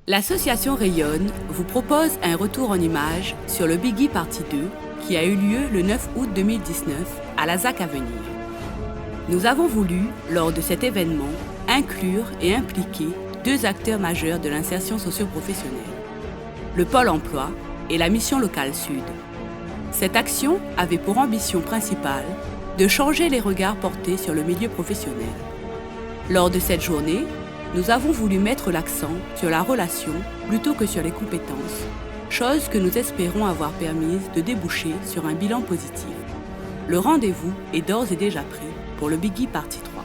L'association Rayonne vous propose un retour en images sur le Biggie Partie 2 qui a eu lieu le 9 août 2019 à la ZAC Avenir. Nous avons voulu, lors de cet événement, inclure et impliquer deux acteurs majeurs de l'insertion socio-professionnelle, le Pôle emploi et la Mission locale Sud. Cette action avait pour ambition principale de changer les regards portés sur le milieu professionnel. Lors de cette journée, nous avons voulu mettre l'accent sur la relation plutôt que sur les compétences, chose que nous espérons avoir permise de déboucher sur un bilan positif. Le rendez-vous est d'ores et déjà pris pour le Biggie Partie 3.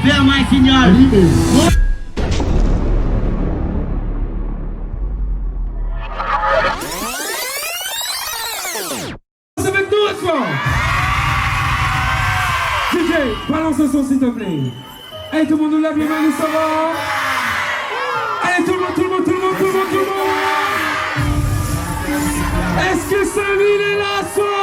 Vers my signal. C'est avec nous, fort. DJ, balance le son s'il te plaît. Allez, tout le monde nous lève les mains, nous ça va. Allez, tout le monde, tout le monde, tout le monde, tout le monde, tout le monde. Est-ce que celui-là est là, soir?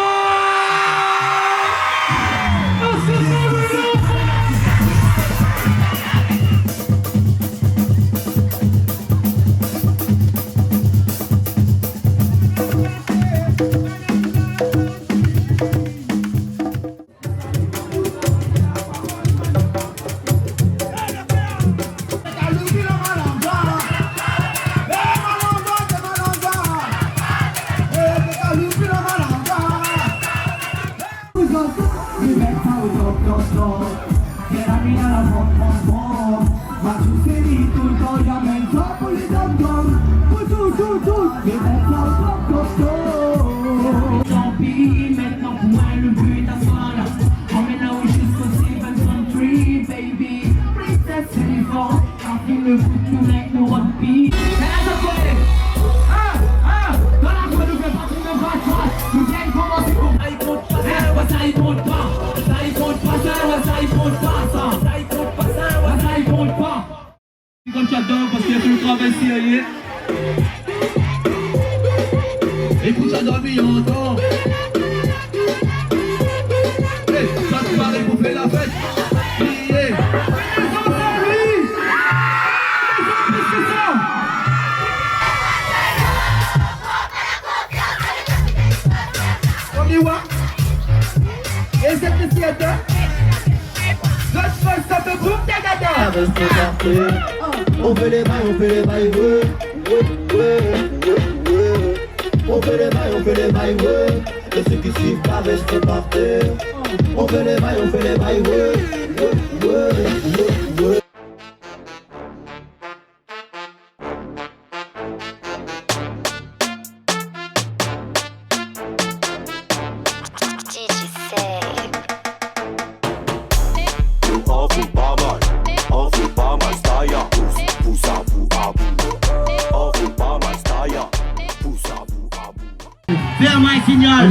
Quand tu adores parce qu'il y a tout le travail sérieux. Écoute ça dans le million d'or. Hey, ça te paraît pour faire la fête. Yeah. et cette assiette. Notre face, ça fait boum, tagada. Reste parfait. On fait les bails, ouais. On fait les bails, ouais. Et ceux qui suivent pas restent par terre. On fait les bails, ouais. On fait pas mal, staya, pousse à bout à bout. On fait pas mal, staya, pousse à bout à bout. Faire my signal.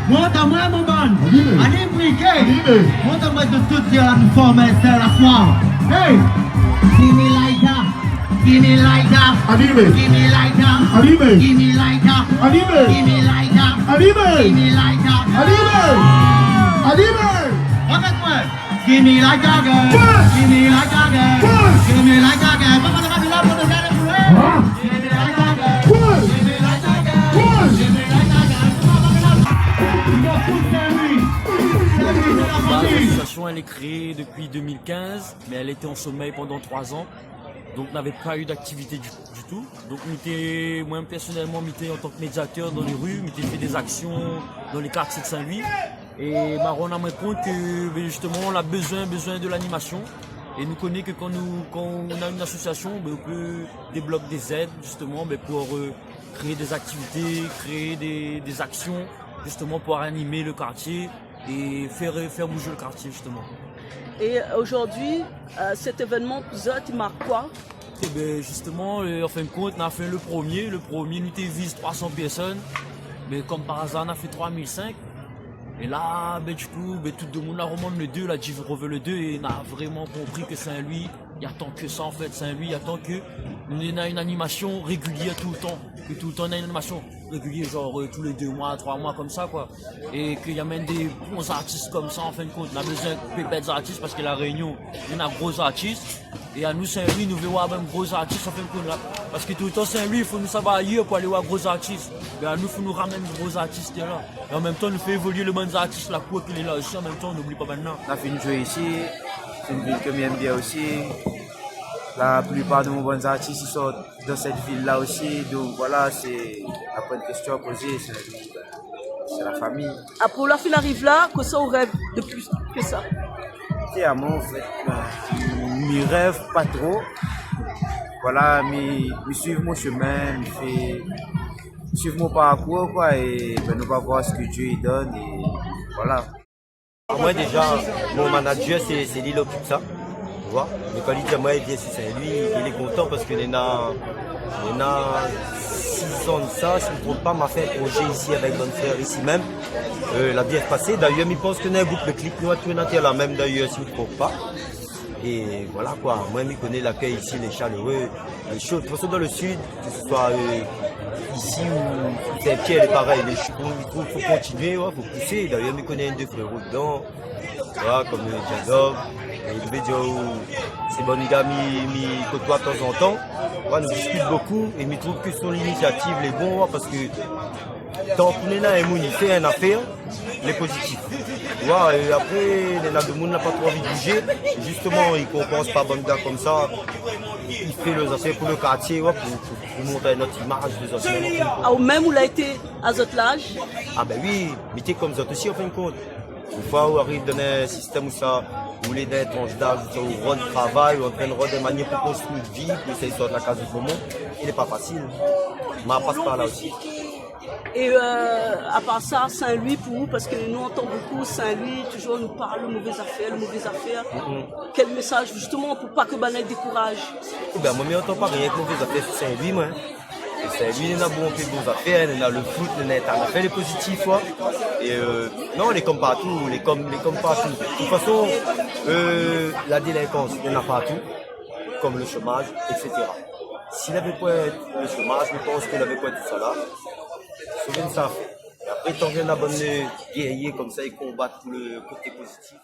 Montre-moi mon bon. Allez, briquet. Montre-moi de tout dire la forme, c'est la soir. Hey! Give me like that. Give me like that. Give me like that. Give me like that. Give me like that. Give me like that. Regarde-moi. Give me like that girl. Give me like that girl. Give me like that girl. Papa, on va là pour nous faire le bruit. Give me like that girl. Give me like that girl. Give me like that girl. L'association elle est créée depuis 2015, mais elle était en sommeil pendant 3 ans, donc n'avait pas eu d'activité du tout. Donc moi personnellement, j'étais en tant que médiateur dans les rues, j'ai fait des actions dans les quartiers de Saint-Louis. Et on a rendu compte que justement on a besoin de l'animation. Et nous connaissons que quand on a une association, on peut débloquer des aides justement pour créer des activités, créer des actions justement pour animer le quartier et faire bouger le quartier justement. Et aujourd'hui, cet événement, il marque quoi? Et justement, en fin de compte, on a fait le premier nous vise 300 personnes, mais comme par hasard on a fait 3005. Et là, du coup, tout le monde a remonté le 2, là, Div reveut le 2 et on a vraiment compris que Saint-Louis, il y a tant que ça en fait, Saint-Louis, il y a tant que on a une animation régulière tout le temps, que tout le temps on a une animation régulière, genre tous les 2 mois, 3 mois comme ça quoi. Et qu'il y a même des bons artistes comme ça en fin de compte, on a besoin de pépettes d'artistes parce que la Réunion, il y en a gros artistes. Et à nous Saint-Louis, nous voulons avoir même gros artistes en fin de compte là. Parce que tout le temps Saint-Louis, il faut nous savoir ailleurs pour aller voir gros artistes. Mais à nous, il faut nous ramener des gros artistes là. Et en même temps, nous fait évoluer le bon artiste, la cour qu'il est là aussi, en même temps, on n'oublie pas maintenant. On a fait une jouer ici, c'est une ville que j'aime bien aussi. La plupart de nos bons artistes ils sortent dans cette ville-là aussi, donc voilà, c'est la bonne question à poser, c'est la famille. Ah, pour la fille arrive là, que ça on rêve de plus que ça. Et à moi, en fait, je rêve pas trop. Voilà, mais suivre mon chemin, suivre mon parcours, quoi, et nous va voir ce que Dieu il donne, et voilà. Moi déjà, mon manager c'est Lilo Pizza. Tu vois, mais quand il dit moi il vient sur Saint-Louis, il est content parce que il y a 6 ans de ça, si je ne me trompe pas, m'a fait un projet ici avec mon frère ici même. La bière passée, d'ailleurs, il pense que nous avons beaucoup de clics, nous avons tout là même d'ailleurs, si je ne me trompe pas. Et voilà quoi, moi je connais l'accueil ici, les chaleureux, les chauds. De toute façon dans le sud, que ce soit ici ou Saint-Pierre, c'est pareil, les chauds, il faut continuer, il faut pousser. D'ailleurs, je connais un deux frérots dedans, voilà, comme Jadov. Et je vais dire, c'est bon gars, il côtoie de temps en temps. Ouais, nous discutons beaucoup et je trouve que son initiative est bonne parce que tant qu'on est là, il fait une affaire, il est positif. Ouais, et après, les gens n'a pas trop envie de bouger. Justement, il ne compense pas bon gars comme ça. Il fait les affaires pour le quartier, ouais, pour montrer notre image des affaires. Ah, ou même où il a été à votre âge? Ah ben oui, mais tu es comme ça aussi en fin de compte. Une fois où on arrive dans un système où ça, où les deux tranches d'âge, où on rentre travail, où on traîne de manière pour construire une vie, pour essayer de sortir de la case du moment, il n'est pas facile. Mais on passe par là aussi. Et à part ça, Saint-Louis pour vous, parce que nous entendons beaucoup Saint-Louis, toujours nous parle de mauvaises affaires. Quel message justement pour pas que Banel décourage? Ben moi, je n'entends pas rien que mauvaises affaires sur Saint-Louis, moi. Et Saint-Louis, il y a bon fait de bonnes affaires, il y a le foot, il y a fait les positifs, ouais. Et non, on est comme partout, on est comme partout. De toute façon, la délinquance, il y en a partout, comme le chômage, etc. S'il n'avait pas le chômage, je pense qu'il n'avait pas tout ça là. Souviens ça. Et après, tant qu'il y a une bonne guerrier comme ça, ils combattent tout le côté positif.